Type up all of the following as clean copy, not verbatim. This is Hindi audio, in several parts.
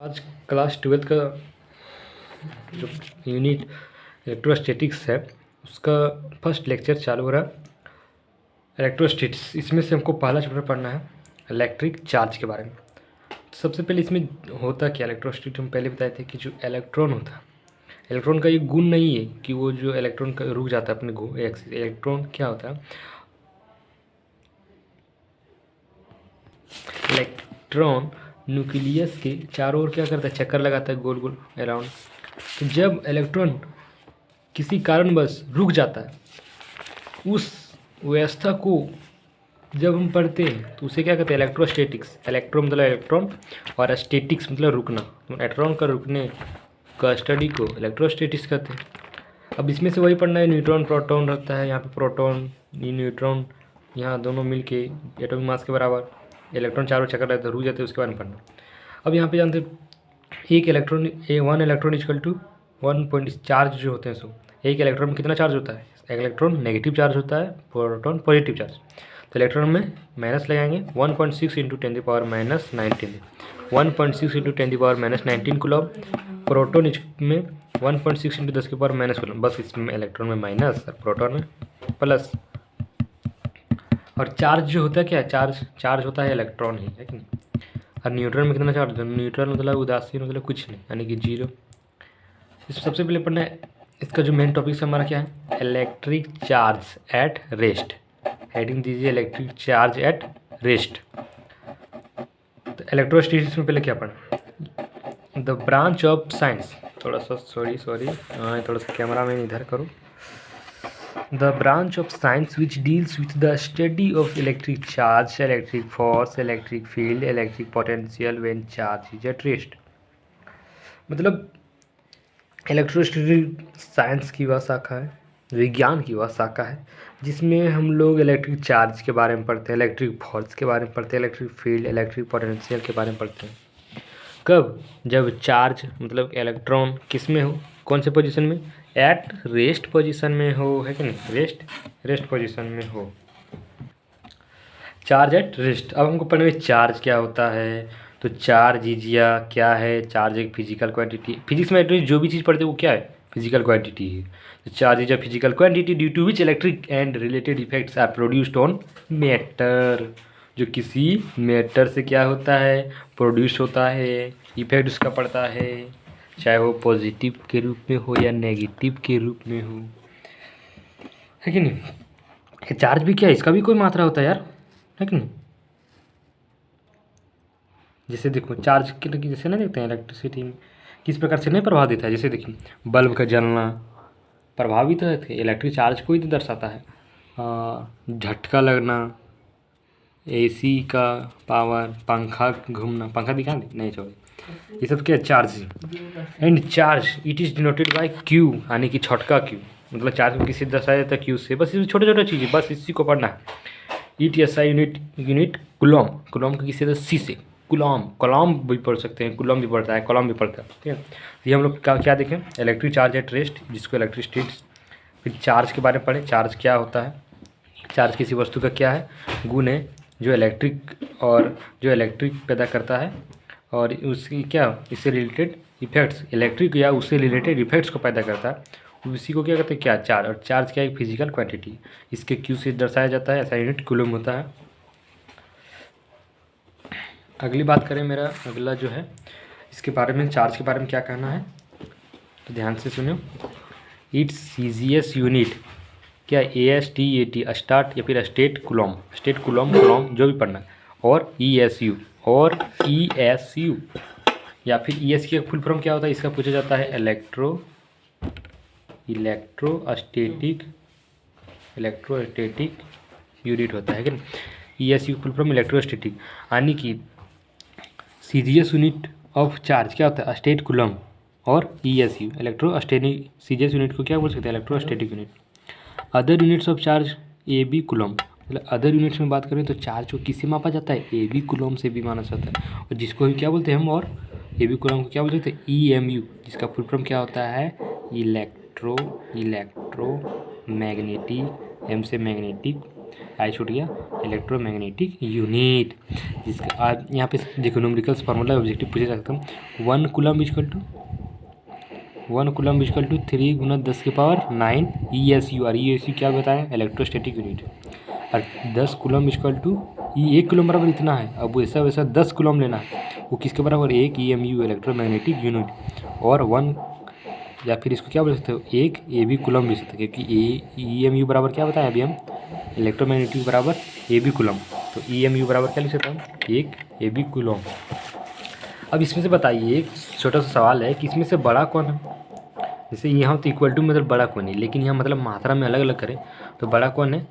आज क्लास 12th का जो यूनिट इलेक्ट्रोस्टैटिक्स है उसका फर्स्ट लेक्चर चालू हो रहा है। इलेक्ट्रोस्टैटिक्स इसमें से हमको पहला चैप्टर पढ़ना है इलेक्ट्रिक चार्ज के बारे में। सबसे पहले इसमें होता क्या, इलेक्ट्रोस्टैटिक्स हम पहले बताए थे कि जो इलेक्ट्रॉन होता है, इलेक्ट्रॉन का ये गुण नहीं है कि वो जो इलेक्ट्रॉन का रुक जाता है अपने एक्सिस। इलेक्ट्रॉन क्या होता है, इलेक्ट्रॉन न्यूक्लियस के चारों ओर क्या करता है, चक्कर लगाता है गोल गोल अराउंड। तो जब इलेक्ट्रॉन किसी कारणवश रुक जाता है, उस व्यवस्था को जब हम पढ़ते हैं तो उसे क्या कहते हैं, इलेक्ट्रोस्टैटिक्स। इलेक्ट्रो मतलब इलेक्ट्रॉन और स्टैटिक्स मतलब रुकना, इलेक्ट्रॉन का रुकने का स्टडी को इलेक्ट्रोस्टैटिक्स कहते हैं। अब इसमें से वही पढ़ना है, न्यूट्रॉन प्रोटॉन रहता है, यहाँ पे प्रोटॉन ये न्यूट्रॉन, यहाँ दोनों मिलके एटॉमिक मास के बराबर, इलेक्ट्रॉन चारों चक्कर रहते हैं, रुक जाते हैं, उसके बारे में पढ़ना। अब यहाँ पे जानते हैं एक electron one electron equal to 1 charge जो होते हैं सो एक इलेक्ट्रॉन में कितना चार्ज होता है, एक इलेक्ट्रॉन नेगेटिव चार्ज होता है, प्रोटॉन पॉजिटिव चार्ज। तो इलेक्ट्रॉन में माइनस लगाएंगे 1.6 इंटू 10⁻19, 1.6 इंटू 10⁻19 कूलम। प्रोटॉन में 1.6 इंटू 10⁻⁻, कूलम। बस इसमें इलेक्ट्रॉन में माइनस और प्रोटॉन में प्लस। और चार्ज जो होता है क्या, चार्ज होता है इलेक्ट्रॉन ही, है कि नहीं। और न्यूट्रॉन में कितना चार्ज होता है, न्यूट्रॉन मतलब उदासीन, मतलब कुछ नहीं, यानी कि जीरो। इस सबसे पहले पढ़ना है, इसका जो मेन टॉपिक हमारा क्या है, electric charge at rest. Heading दीजिए इलेक्ट्रिक चार्ज एट रेस्ट। तो इलेक्ट्रोस्टैटिक्स में पहले क्या पढ़ना, द ब्रांच ऑफ साइंस, थोड़ा सा सॉरी थोड़ा सा कैमरा में इधर करो। The branch of science which deals with the study of electric charge, electric force, electric field, electric potential when charge is at rest। मतलब इलेक्ट्रोस्टैटिक साइंस की वह शाखा है, विज्ञान की वह शाखा है जिसमें हम लोग इलेक्ट्रिक चार्ज के बारे में पढ़ते हैं, इलेक्ट्रिक फोर्स के बारे में पढ़ते हैं, इलेक्ट्रिक फील्ड, इलेक्ट्रिक पोटेंशियल के बारे में पढ़ते हैं। कब, जब चार्ज मतलब इलेक्ट्रॉन किस में हो, कौन से पोजीशन में, एट रेस्ट पोजीशन में हो, है कि नहीं, रेस्ट पोजीशन में हो, चार्ज एट रेस्ट। अब हमको पढ़ने में चार्ज क्या होता है, तो चार्ज इजिया क्या है, चार्ज एक फिजिकल क्वांटिटी। फिजिक्स में जो भी चीज़ पढ़ते हैं वो क्या है, फिजिकल क्वांटिटी है। तो charge is a physical quantity due to which electric and related effects are produced on matter. जो किसी मैटर से क्या होता है, प्रोड्यूस होता है, इफेक्ट उसका पड़ता है, चाहे वो पॉजिटिव के रूप में हो या नेगेटिव के रूप में हो, है कि नहीं। चार्ज भी क्या है, इसका भी कोई मात्रा होता है यार, है कि नहीं। जैसे देखो चार्ज के जैसे ना देखते हैं इलेक्ट्रिसिटी में किस प्रकार से नहीं प्रभाव देता है। जैसे देखिए बल्ब का जलना प्रभावित है, इलेक्ट्रिक चार्ज को ही तो दर्शाता है। झटका लगना, एसी का पावर, पंखा घूमना, पंखा दिखा दे नहीं छोड़े, ये सब क्या charge. And charge it is denoted by Q, यानी कि छोटका क्यू, मतलब चार्ज को किसी दर्शाया जाता है क्यू से। बस छोटे छोटे चीज़ें, बस इसी को पढ़ना है। ETSI यूनिट कुलॉम, कुलॉम को किसी सी से, कॉलम भी पढ़ सकते हैं, कुलॉम भी पढ़ता है, कॉलम भी पढ़ता है, ठीक है। ये हम लोग क्या देखें, इलेक्ट्रिक चार्ज एट रेस्ट, जिसको इलेक्ट्रिसिटी। फिर चार्ज के बारे में पढ़ें, चार्ज क्या होता है, चार्ज किसी वस्तु का क्या है, गुण है जो इलेक्ट्रिक पैदा करता है, और उसकी क्या, इससे रिलेटेड इफेक्ट्स, इलेक्ट्रिक या उससे रिलेटेड इफेक्ट्स को पैदा करता है, उसी को क्या कहते हैं, क्या, चार्ज। और चार्ज क्या है, फिजिकल क्वांटिटी, इसके क्यू से दर्शाया जाता है, ऐसा यूनिट कूलम होता है। अगली बात करें, मेरा अगला जो है इसके बारे में, चार्ज के बारे में क्या कहना है, तो ध्यान से सुनो। इट्स सीजीएस यूनिट क्या, ASTAT स्टार्ट या फिर स्टेट कूलम जो भी पढ़ना है, और ESU या फिर ES की फुल फॉर्म क्या होता है, इसका पूछा जाता है इलेक्ट्रोस्टैटिक यूनिट होता है कि ESU फुल फॉर्म इलेक्ट्रोस्टैटिक, यानी कि सीजीएस यूनिट ऑफ चार्ज क्या होता है, स्टेट कूलम, और ESU इलेक्ट्रोस्टैटिक। सीजीएस यूनिट को क्या बोल सकते हैं, electrostatic unit. Other units of charge AB coulomb, मतलब अदर यूनिट्स में बात करें तो चार्ज को किससे मापा जाता है, AB कूलम से भी माना जाता है, और जिसको हम क्या बोलते हैं हम, और AB कूलम को क्या बोल सकते हैं, EMU, जिसका फुल फॉर्म क्या होता है, इलेक्ट्रो मैग्नेटिक, M से मैग्नेटिक, आई छूट गया, इलेक्ट्रोमैग्नेटिक यूनिट। जिसका आज यहाँ पे देखो न्यूमेरिकल्स फार्मूला ऑब्जेक्टिव पूछे सकता हूँ। 1 कूलम इक्वल टू 3 × 10⁻9 ESU। और ESU क्या बताया, इलेक्ट्रोस्टैटिक यूनिट। और 10 कूलम इक्वल टू 1 कूलम बराबर इतना है। अब वैसा वैसा 10 कूलम लेना है, वो किसके बराबर, 1 EMU इलेक्ट्रोमैग्नेटिक यूनिट। और 1 या फिर इसको क्या बोल सकते हो, 1 AB कूलम भी सकते हैं, क्योंकि EMU बराबर क्या बताया अभी हम, इलेक्ट्रोमैग्नेटिक बराबर AB कूलम। तो EMU बराबर क्या लिख सकता हूँ, 1 AB कूलम। अब इसमें से बताइए, एक छोटा सा सवाल है कि इसमें से बड़ा कौन है। जैसे यहाँ तो इक्वल टू मतलब बड़ा कौन है, लेकिन यहाँ मतलब मात्रा में अलग अलग करें तो बड़ा कौन है,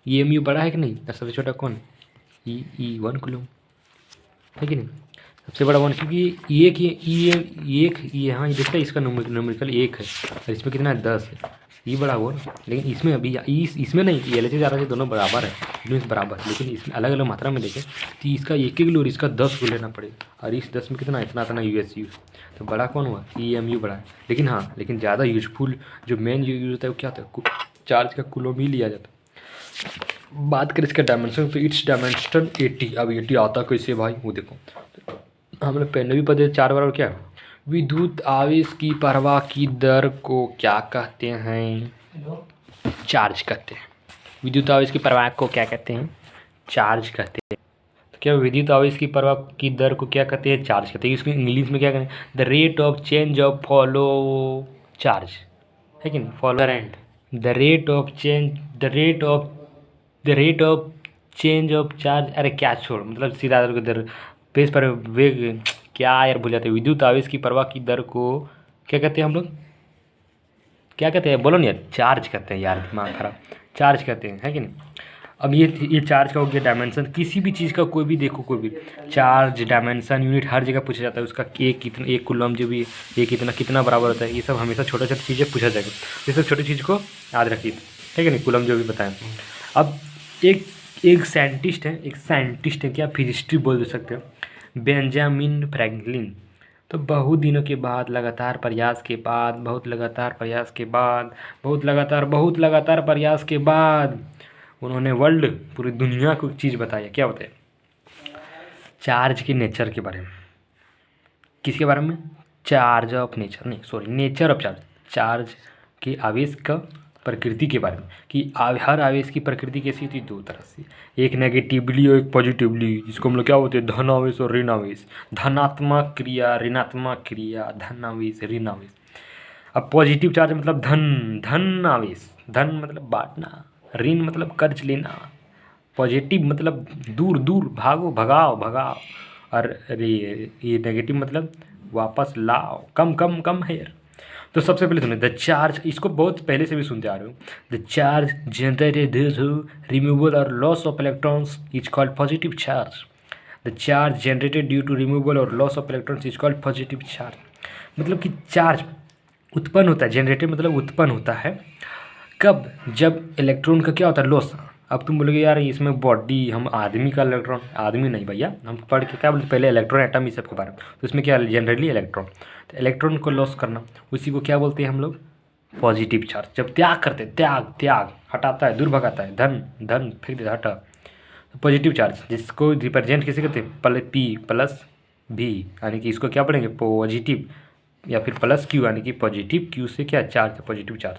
EMU बड़ा है कि नहीं। और सबसे छोटा कौन, E1 कूलम है कि नहीं। सबसे बड़ा वन, क्योंकि एक यहाँ देखते हैं इसका न्यूमेरिकल 1 है और इसमें कितना है, 10 है। ये बड़ा वो, लेकिन इसमें अभी इसमें नहीं, LHS ज़्यादा से दोनों बराबर है, यूनिट्स बराबर। लेकिन इसमें अलग अलग मात्रा में देखें तो इसका 1 किलो और इसका 10 को लेना पड़ेगा। और इस 10 में कितना, इतना USU। तो बड़ा कौन हुआ, EMU बड़ा है। लेकिन हाँ, लेकिन ज़्यादा यूजफुल जो मेन यूज होता है वो क्या होता है, चार्ज का कूलम ही लिया जाता है। बात करें इसका डायमेंशन, तो इट्स डायमेंशन 80। अब 80 आता कैसे भाई, वो देखो हमने पहले भी पढ़े 4 बार। क्या, विद्युत आवेश की प्रवाह की दर को क्या कहते हैं, चार्ज कहते हैं। विद्युत आवेश की प्रवाह को क्या कहते हैं, चार्ज कहते हैं। तो क्या विद्युत आवेश की प्रवाह की दर को क्या कहते हैं, चार्ज कहते हैं। इसको इंग्लिश में क्या करें, the rate of change of follow charge, है कि नहीं, follow current. The rate of change of charge. अरे क्या छोड़, मतलब सीधा दर पेज पर वेग, क्या यार भूल जाते हैं। विद्युत आवेश की प्रवाह की दर को क्या कहते हैं हम लोग, क्या कहते हैं, बोलो नहीं यार, चार्ज कहते हैं यार, दिमाग खराब, चार्ज कहते हैं, है कि नहीं। अब ये चार्ज का हो गया डायमेंशन। किसी भी चीज़ का कोई भी देखो, कोई भी चार्ज डायमेंशन यूनिट हर जगह पूछा जाता है। उसका एक कूलम जो भी एक कितना बराबर होता है, ये सब हमेशा छोटा छोटा चीज़ें पूछा जाएगा। ये सब छोटी चीज़ को याद रखिए, है कि नहीं, कूलम जो भी बताएं। अब एक साइंटिस्ट है, क्या फिजिस्ट्री बोल सकते हो, बेंजामिन फ्रैंकलिन। तो बहुत दिनों के बाद, लगातार प्रयास के बाद, बहुत लगातार प्रयास के बाद उन्होंने पूरी दुनिया को एक चीज़ बताया। क्या बताया, चार्ज के नेचर के बारे में। किसके बारे में, चार्ज ऑफ नेचर, नहीं sorry, nature of charge, charge के आवेश का प्रकृति के बारे में। कि हर आवेश की प्रकृति कैसी होती है, 2 तरह से, एक नेगेटिवली और एक पॉजिटिवली, जिसको हम लोग क्या बोलते हैं, धन आवेश और ऋण आवेश। धनात्मक क्रिया, ऋणात्मक क्रिया, धन आवेश, ऋण आवेश। अब पॉजिटिव चार्ज मतलब धन आवेश, धन मतलब बांटना, ऋण मतलब कर्ज लेना, पॉजिटिव मतलब दूर भागो, भगाओ। और ये नेगेटिव मतलब वापस लाओ, कम है यार। तो सबसे पहले सुनिए, द चार्ज, इसको बहुत पहले से भी सुनते आ रहे हो। The charge generated due to removal और loss of electrons is called positive charge. The charge generated due to removal और loss of electrons is called positive charge. मतलब कि चार्ज उत्पन्न होता है, जनरेटेड मतलब उत्पन्न होता है कब, जब इलेक्ट्रॉन का क्या होता है, लॉस। अब तुम बोलोगे यार इसमें बॉडी, हम आदमी का इलेक्ट्रॉन, आदमी नहीं भैया, हम पढ़ के क्या बोलते पहले, इलेक्ट्रॉन एटम इस सब के बारे में। तो इसमें क्या जनरली इलेक्ट्रॉन, तो इलेक्ट्रॉन को लॉस करना, उसी को क्या बोलते हैं हम लोग, पॉजिटिव चार्ज। जब त्याग करते हैं, त्याग हटाता है, दूर भगाता है, धन फेंक देता, हटा, तो पॉजिटिव चार्ज, जिसको रिप्रेजेंट कैसे करते हैं, P+V, यानी कि इसको क्या पढ़ेंगे, पॉजिटिव, या फिर +Q, यानी कि पॉजिटिव Q से क्या चार्ज, पॉजिटिव चार्ज।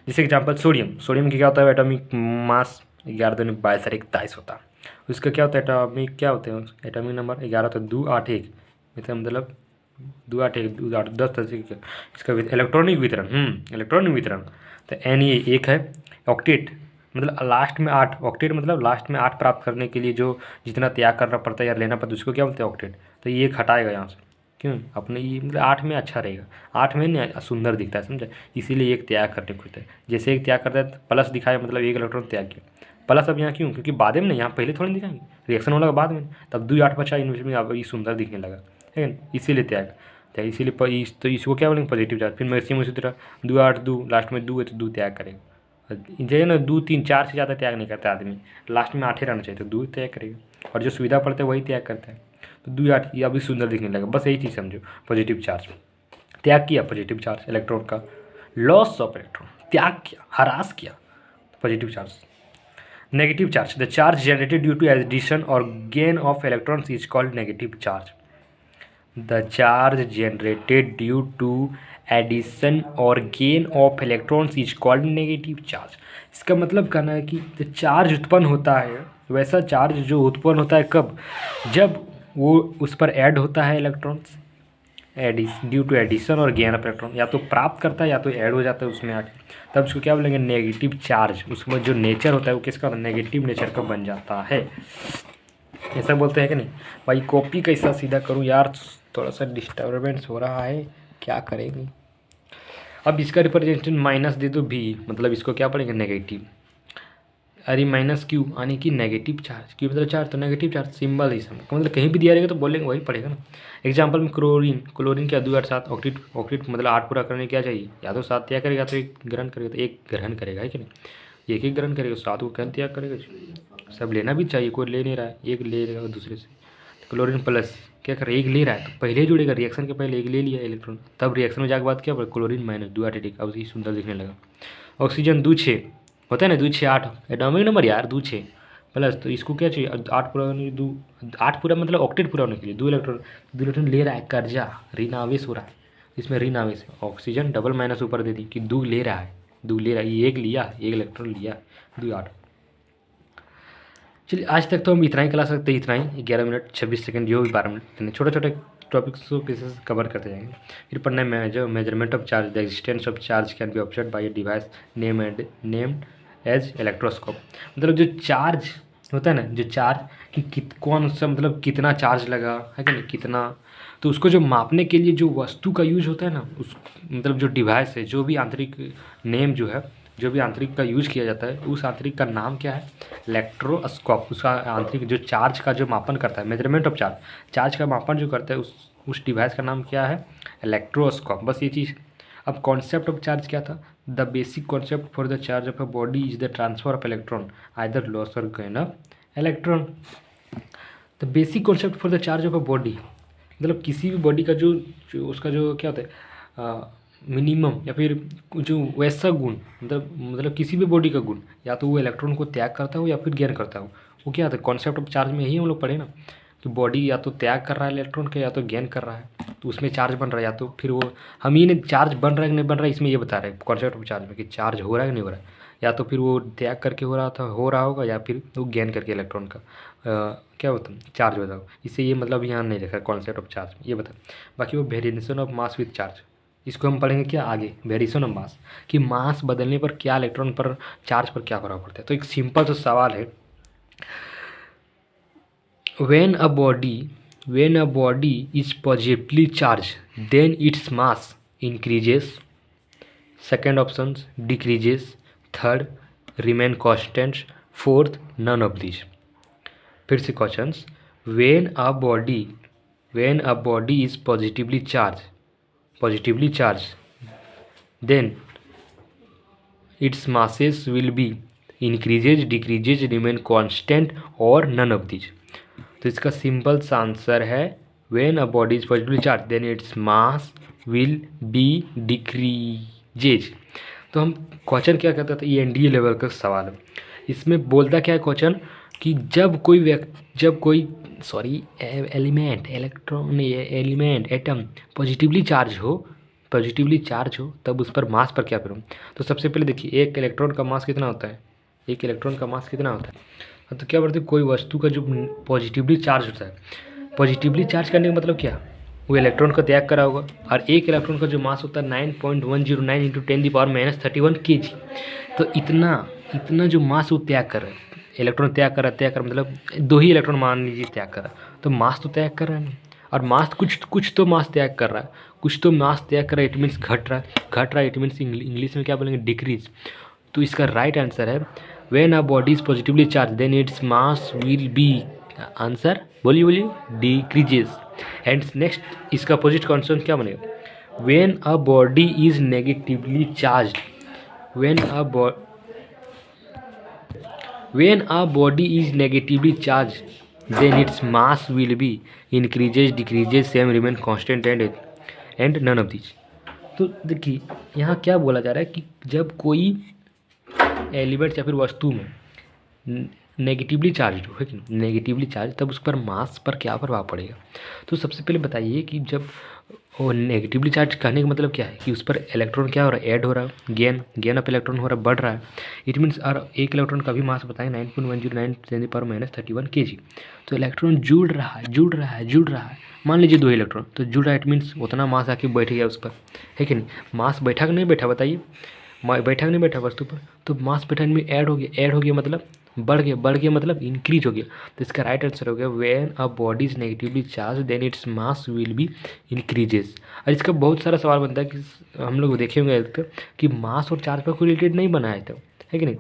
जैसे एग्जांपल सोडियम की क्या होता है, एटॉमिक मास 11×22 होता है। उसका क्या होता है, एटॉमिक क्या होते हैं, एटॉमिक नंबर 11 होता है, 281, मतलब 281 10 तरह से। इसका इलेक्ट्रॉनिक वितरण, तो N ये 1 है। ऑक्टेट मतलब लास्ट में 8, ऑक्टेट मतलब लास्ट में 8 प्राप्त करने के लिए जो जितना त्याग करना पड़ता है या लेना पड़ता है, उसको क्या बोलते हैं, ऑक्टेट। तो ये 1 हटाएगा यहाँ से, क्यों, अपने ये मतलब 8 में अच्छा रहेगा, 8 में नहीं सुंदर दिखता है, समझे, इसीलिए 1 त्याग करने को होता है। जैसे 1 त्याग करता है तो प्लस दिखाया, मतलब 1 इलेक्ट्रॉन त्याग किया, प्लस। अब यहाँ क्यों, क्योंकि बाद में नहीं, यहाँ पहले थोड़ी दिखाएंगे, रिएक्शन होगा बाद में, तब 2 8 बचा, इनमें अब ये सुंदर दिखने लगा, है इसीलिए त्याग। इसीलिए तो इसको क्या बोलेंगे, पॉजिटिव चार्ज। फिर मैक्सिमम उसी तरह 2 8 2, लास्ट में 2 है तो 2 त्याग करेगा। जैसे ना 2 3 4 से ज़्यादा त्याग नहीं करता आदमी, लास्ट में 8 ही रहना चाहिए, तो 2 त्याग करेगा। और जो सुविधा पड़ता है वही त्याग करता है, तो 2 8 ये अभी सुंदर दिखने लगा। बस यही चीज़ समझो, पॉजिटिव चार्ज त्याग किया, पॉजिटिव चार्ज इलेक्ट्रॉन का, लॉस ऑफ इलेक्ट्रॉन त्याग किया, हरास किया, positive charge. Negative charge, the charge generated due to addition और gain of electrons is called negative charge. The charge generated due to addition और gain of electrons is called negative charge. इसका मतलब कहना है कि जो चार्ज उत्पन्न होता है, वैसा चार्ज जो उत्पन्न होता है कब, जब वो उस पर ऐड होता है इलेक्ट्रॉन्स, ड्यू टू एडिशन और गेन ऑफ इलेक्ट्रॉन, या तो प्राप्त करता है या तो ऐड हो जाता है उसमें आके, तब उसको क्या बोलेंगे, नेगेटिव चार्ज। उसमें जो नेचर होता है वो किसका, नेगेटिव नेचर का बन जाता है। ऐसा बोलते हैं कि नहीं भाई। कॉपी कैसा सीधा करूँ यार, थोड़ा सा डिस्टर्बेंस हो रहा है, क्या करेंगे। अब इसका रिप्रेजेंटेशन माइनस दे दो भी, मतलब इसको क्या पढ़ेंगे, नेगेटिव। अरे माइनस क्यू यानी कि नेगेटिव चार्ज, क्यू मतलब चार्ज, तो नेगेटिव चार्ज सिंबल ही समझ, मतलब कहीं भी दिया रहेगा तो बोलेंगे वही पड़ेगा ना। एग्जांपल में क्लोरीन, क्लोरीन क्या 2 8 7 ऑक्टेट, ऑक्टेट मतलब 8 पूरा करने क्या चाहिए, या तो 7 त्याग करेगा तो 1 ग्रहण करेगा, तो 1 ग्रहण करेगा है कि नहीं, 1 ग्रहण करेगा, 7 को क्या त्याग करेगा। सब लेना भी चाहिए, कोई ले नहीं रहा है, 1 ले लेगा दूसरे से। क्लोरीन प्लस क्या कर रहा है, 1 ले रहा है तो पहले जुड़ेगा, रिएक्शन के पहले 1 ले लिया इलेक्ट्रॉन, तब रिएक्शन में जाकर बाद क्या क्लोरीन माइनस 2 8 अब ये सुंदर दिखने लगा। ऑक्सीजन 2 6 होता है ना, 2 6 8 एटॉमिक नंबर यार, 2 6 प्लस, तो इसको क्या चाहिए 8 पूरा होने, 2 8 पूरा मतलब ऑक्टेट पूरा होने के लिए 2 इलेक्ट्रॉन ले रहा है, कर्जा ऋण आवेश हो रहा है, इसमें ऋण आवेश है। ऑक्सीजन डबल माइनस ऊपर दे दी कि 2 ले रहा है, 2 ले रहा है, ये 1 लिया, 1 इलेक्ट्रॉन लिया, 2 8। चलिए आज तक तो हम इतना ही क्लास सकते हैं, इतना ही 11 मिनट 26 सेकंड, जो भी 12 मिनट, इतने छोटे छोटे टॉपिक्स को पीसेस कवर करते जाएंगे। फिर पढ़ना है जो measurement of charge, the existence of charge can be observed by a device named as electroscope. मतलब जो चार्ज होता है ना, जो चार्ज कि कौन सा मतलब कितना चार्ज लगा है कि नहीं, कितना, तो उसको जो मापने के लिए जो वस्तु का यूज होता है ना, उस मतलब जो डिवाइस है, जो भी आंतरिक नेम जो है, जो भी आंतरिक का यूज किया जाता है, उस आंतरिक का नाम क्या है, इलेक्ट्रोस्कोप। उसका आंतरिक जो चार्ज का जो मापन करता है, मेजरमेंट ऑफ चार्ज, चार्ज का मापन जो करता है, उस डिवाइस का नाम क्या है, इलेक्ट्रोस्कोप। बस ये चीज़। अब कॉन्सेप्ट ऑफ चार्ज क्या था, the basic concept for the charge of a body is the transfer of electron either loss और gain of electron. The basic concept for the charge of a body, मतलब किसी भी बॉडी का जो उसका जो क्या होता है मिनिमम, या फिर जो वैसा गुण, मतलब किसी भी बॉडी का गुण, या तो वो इलेक्ट्रॉन को त्याग करता हो या फिर गेन करता हो, वो क्या होता है, कॉन्सेप्ट ऑफ चार्ज में यही हम लोग पढ़े ना, कि बॉडी या तो त्याग कर रहा है इलेक्ट्रॉन के, या तो गेन कर रहा है, तो उसमें चार्ज बन रहा है, या तो फिर वो हम ये नहीं चार्ज बन रहा है कि नहीं बन रहा है, इसमें ये बता रहे हैं कॉन्सेप्ट ऑफ चार्ज में कि चार्ज हो रहा है कि नहीं हो रहा है, या तो फिर वो त्याग करके हो रहा होगा, या फिर वो गेन करके इलेक्ट्रॉन का क्या होता है, चार्ज बताओ। इससे ये मतलब यहाँ नहीं लिखा कॉन्सेप्ट ऑफ चार्ज ये बता। बाकी वो variation of mass with charge, इसको हम पढ़ेंगे क्या आगे, वेरिएशन ऑफ मास, कि मास बदलने पर क्या इलेक्ट्रॉन पर, चार्ज पर क्या प्रभाव पड़ता है। तो एक सिंपल सा सवाल है, when a body is positively charged then its mass increases, second option decreases, third remain constant, fourth none of these। फिर से questions, when a body is positively charged then its masses will be increases, decreases, remain constant और none of these। तो इसका सिंपल सा आंसर है when a body is positively charge then its mass will be decreases. तो हम क्वेश्चन क्या कहते थे, ये एनडीए लेवल का सवाल है। इसमें बोलता क्या है क्वेश्चन कि जब कोई एलिमेंट एटम पॉजिटिवली चार्ज हो तब उस पर मास पर क्या करूँ। तो सबसे पहले देखिए, एक इलेक्ट्रॉन का मास कितना होता है, तो क्या बोलते हैं, कोई वस्तु का जो पॉजिटिवली चार्ज होता है, पॉजिटिवली चार्ज करने का मतलब क्या, वो इलेक्ट्रॉन का त्याग करा होगा, और एक इलेक्ट्रॉन का जो मास होता है 9.109 इंटू 10⁻³ kg। तो इतना जो मास वो त्याग कर रहा है, इलेक्ट्रॉन त्याग कर रहा है, मतलब 2 ही इलेक्ट्रॉन मान लीजिए त्याग कर रहा है, तो मास तो त्याग कर रहा है, और मास कुछ तो मास त्याग कर रहा है, इट मीन्स घट रहा है, इट मीन्स इंग्लिश में क्या बोलेंगे, डिक्रीज। तो इसका राइट आंसर है when a body is positively charged then its mass will be, answer बोलिए decreases। एंड नेक्स्ट इसका अपोजिट कॉन्सेप्ट क्या बनेगा, when a body is negatively charged then its mass will be increases, decreases, same, remain constant and none of these। तो देखिए यहाँ क्या बोला जा रहा है कि जब कोई एलिमेंट या फिर वस्तु में नेगेटिवली चार्ज हो, है कि नेगेटिवली चार्ज, तब उस पर मास पर क्या प्रभाव पड़ेगा। तो सबसे पहले बताइए कि जब वो नेगेटिवली चार्ज कहने का मतलब क्या है कि उस पर इलेक्ट्रॉन क्या हो रहा है, ऐड हो रहा है, गेन ऑफ इलेक्ट्रॉन हो रहा है, बढ़ रहा है। इट मीन्स और एक इलेक्ट्रॉन का भी मास बताएं 9.109 10⁻³ kg। तो इलेक्ट्रॉन जुड़ रहा है। मान लीजिए 2 इलेक्ट्रॉन तो जुड़ रहा है, इट मीन्स उतना मास आके बैठ गया उस पर, है कि नहीं। मास बैठा कि नहीं बैठा बताइए, बैठा कि नहीं बैठा वस्तु पर। तो मास बैठा में ऐड हो गया मतलब बढ़ गया मतलब इंक्रीज हो गया। तो इसका राइट आंसर हो गया when a body is negatively charge then its mass will be increases. और इसका बहुत सारा सवाल बनता है कि हम लोग देखे होंगे कि मास और चार्ज पर कोई रिलेटेड नहीं बना है, तो है कि नहीं।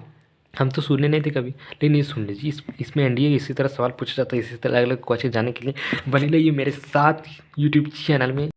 हम तो सुने नहीं थे कभी, लेकिन ये सुन लीजिए, इसमें एनडीए इसी तरह सवाल पूछा जाता है। इसी तरह अलग अलग क्वेश्चन जानने के लिए बने रहिए मेरे साथ यूट्यूब चैनल में।